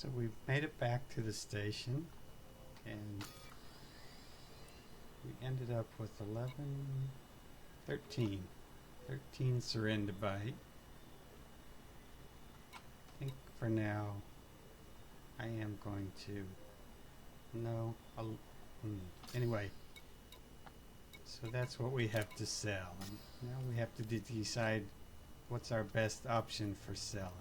So we've made it back to the station, and we ended up with 13 Serendibite. I think for now I am going to, no, anyway, so that's what we have to sell. And now we have to decide what's our best option for selling.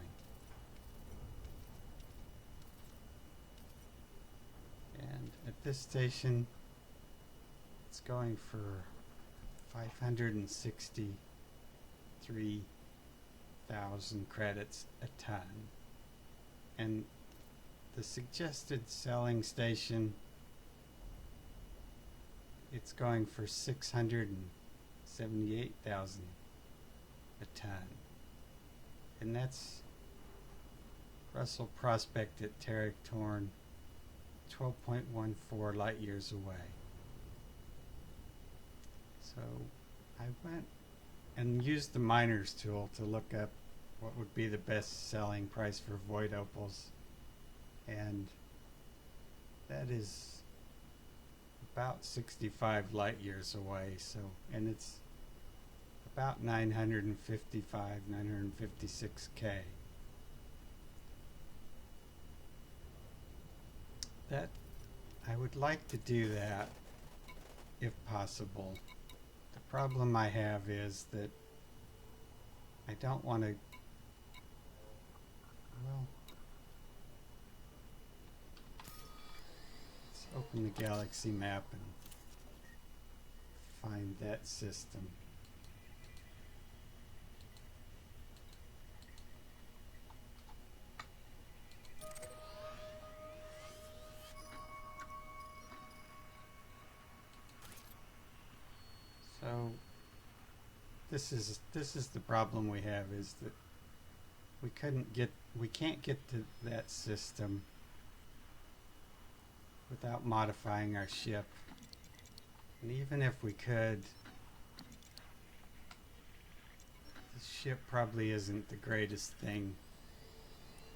And at this station, it's going for 563,000 credits a ton. And the suggested selling station, it's going for 678,000 a ton. And that's Russell Prospect at Terek Torn, 12.14 light years away. So I went and used the miners tool to look up what would be the best selling price for void opals, and that is about 65 light years away. So, and it's about 956K. That I would like to do that if possible. The problem I have is that I don't want to, well, let's open the galaxy map and find that system. So this is the problem we have, is that we can't get to that system without modifying our ship. And even if we could, the ship probably isn't the greatest thing,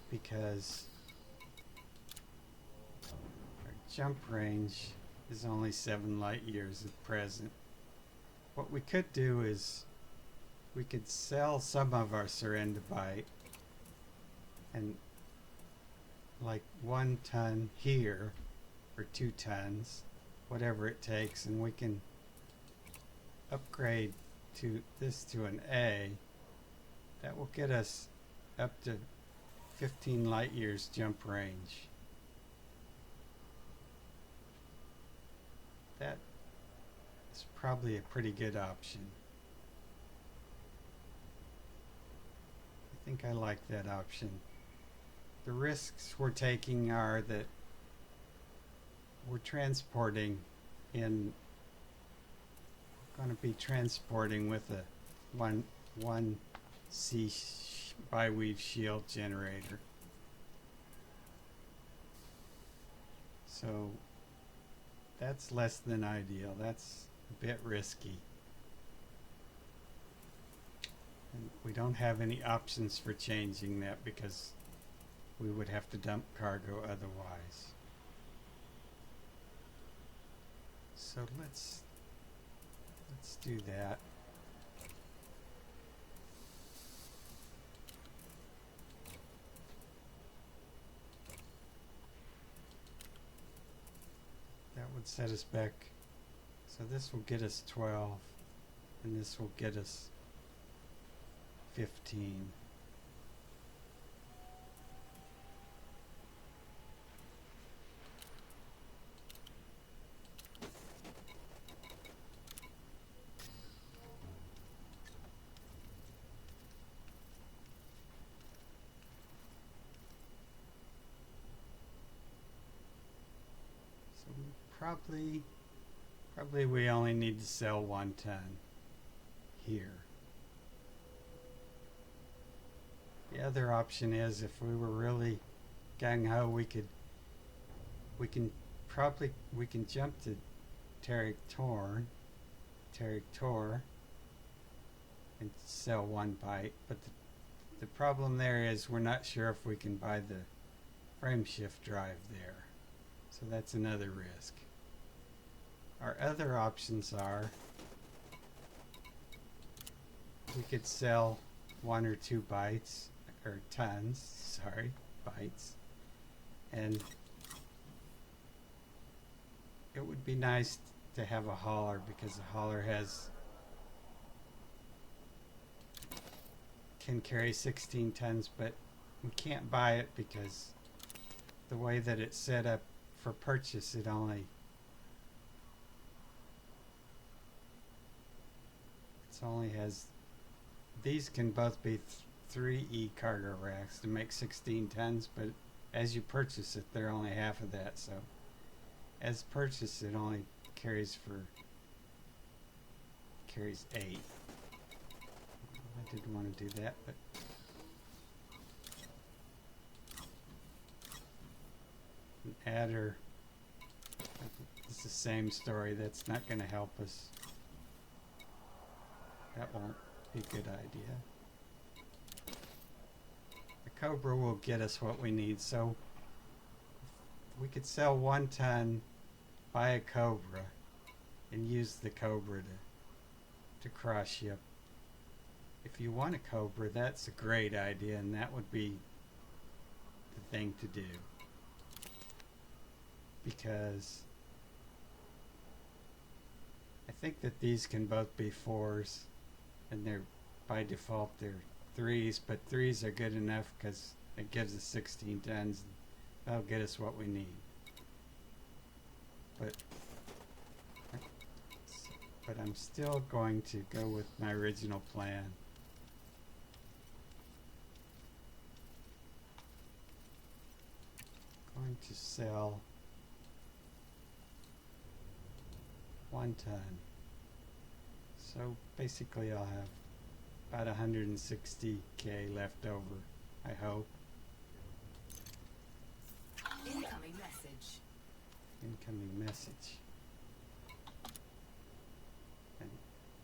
because our jump range is only 7 light years at present. What we could do is we could sell some of our Serendibite, and like 1 ton here or 2 tons, whatever it takes, and we can upgrade to this to an A. That will get us up to 15 light years jump range. That is probably a pretty good option. I think I like that option. The risks we're taking are that we're transporting in, going to be transporting with a 1C bi-weave shield generator. So that's less than ideal. That's a bit risky. And we don't have any options for changing that because we would have to dump cargo otherwise. So let's do that. That would set us back. So this will get us 12, and this will get us 15. So probably we only need to sell 1 ton here. The other option is, if we were really gung-ho, we can jump to Terek Tor and sell 1 byte, but the problem there is we're not sure if we can buy the frame shift drive there. So that's another risk. Our other options are we could sell 1 or 2 bytes, or tons, sorry, bytes, and it would be nice to have a hauler because a hauler can carry 16 tons, but we can't buy it because the way that it's set up for purchase, it only has, these can both be 3E cargo racks to make 16 tons, but as you purchase it, they're only half of that. So as purchased, it only carries 8. I didn't want to do that, but an adder, it's the same story. That's not going to help us. That won't be a good idea. The Cobra will get us what we need. So we could sell 1 ton, buy a Cobra, and use the Cobra to cross ship. If you want a Cobra, that's a great idea, and that would be the thing to do. Because I think that these can both be 4s, and they're by default they're 3s, but 3s are good enough because it gives us 16 tons. That'll get us what we need. But I'm still going to go with my original plan. Going to sell 1 ton. So basically I'll have about 160K left over, I hope. Incoming message. Incoming message. And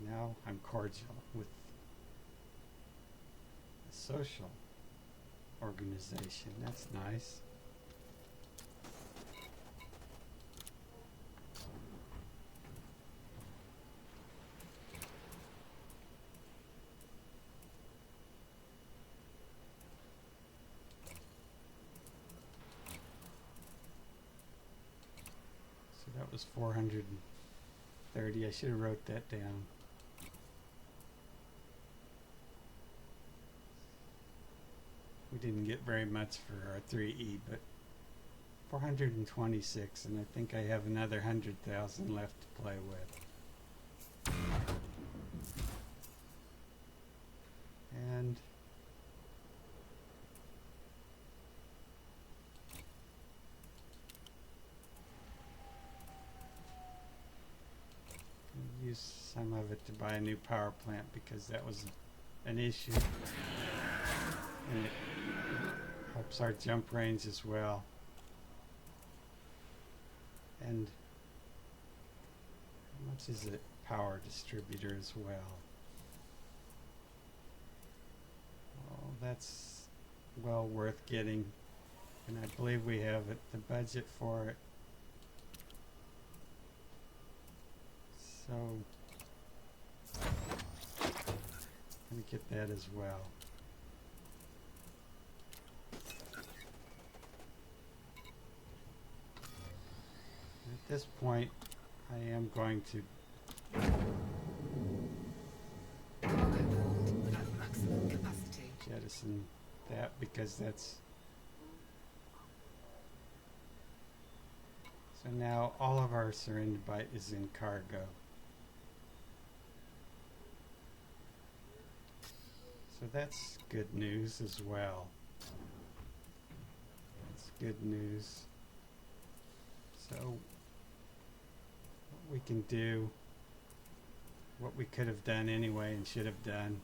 now I'm cordial with a social organization. That's nice. That was 430. I should have wrote that down. We didn't get very much for our 3E, but 426, and I think I have another 100,000 left to play with. And use some of it to buy a new power plant because that was an issue, and it helps our jump range as well. And how much is it? Power distributor as well. Oh, that's well worth getting, and I believe we have the budget for it. So let me get that as well. At this point, I am going to Maximum capacity. jettison that because that's so now all of our Serendipite is in cargo. So that's good news as well. That's good news. So what we can do, what we could have done anyway and should have done,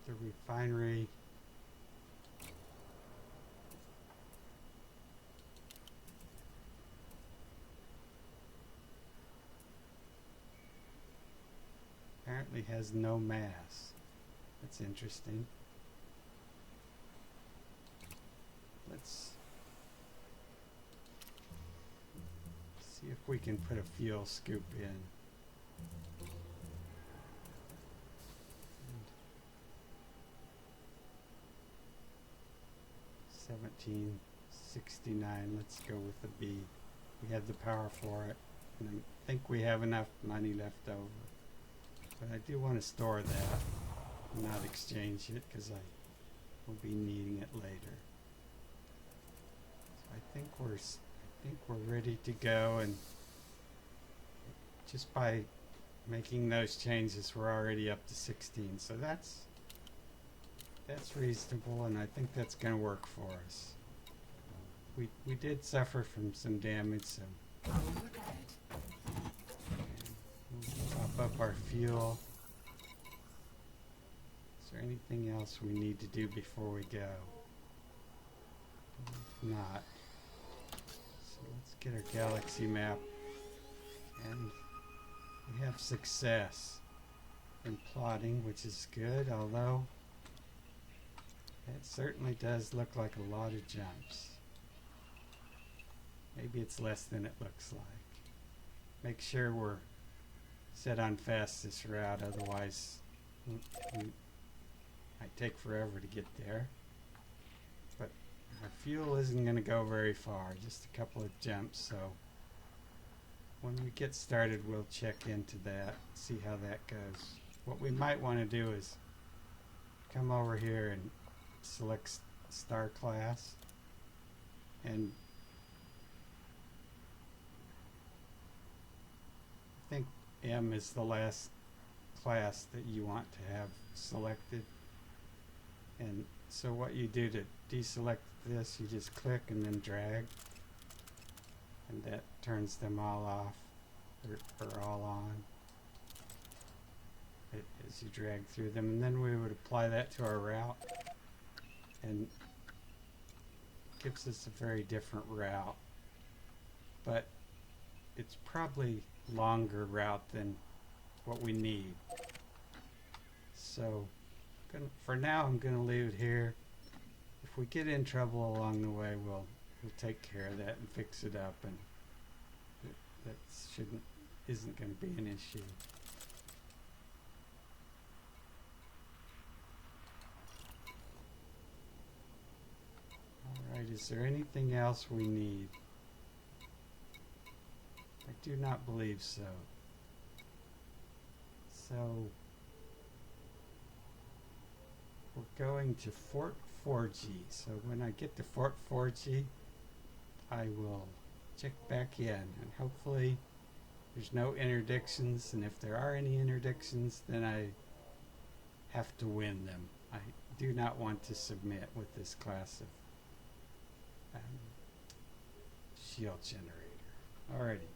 the refinery apparently has no mass. That's interesting. we can put a fuel scoop in. 1769. Let's go with the B. We have the power for it, and I think we have enough money left over. But I do want to store that and not exchange it because I will be needing it later. So I think we're ready to go, and just by making those changes, we're already up to 16. So that's reasonable, and I think that's going to work for us. We did suffer from some damage, so Hull repaired. we'll top up our fuel. Is there anything else we need to do before we go? If not, so let's get our galaxy map, and we have success in plotting, which is good, although it certainly does look like a lot of jumps. Maybe it's less than it looks like. Make sure we're set on fastest route, otherwise we might take forever to get there. But our fuel isn't going to go very far, just a couple of jumps, so when we get started we'll check into that, see how that goes. What we might want to do is come over here and select star class, and I think M is the last class that you want to have selected. And so what you do to deselect this, you just click and then drag, and that turns them all off or all on as you drag through them. And then we would apply that to our route, and gives us a very different route, but it's probably longer route than what we need. So for now I'm going to leave it here. If we get in trouble along the way, we'll take care of that and fix it up, and that isn't going to be an issue. Alright, is there anything else we need? I do not believe so. So we're going to Fort 4G. So when I get to Fort 4G, I will check back in, and hopefully there's no interdictions, and if there are any interdictions, then I have to win them. I do not want to submit with this class of shield generator. Alrighty.